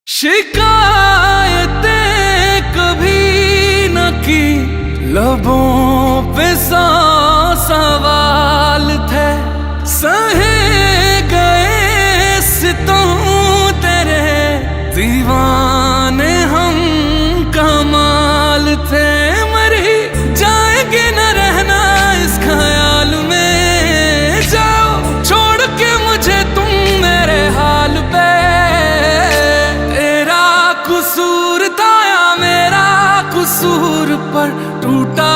शिकायतें कभी न की, लबों पे सौ सवाल थे। सहे गए सितम तेरे, दीवाने हम कमाल थे। मर ही जाएंगे न रहना इस ख्याल में, जाओ छोड़ के मुझे तुम मेरे हाल पे। कसूर था या मेरा कसूर पर टूटा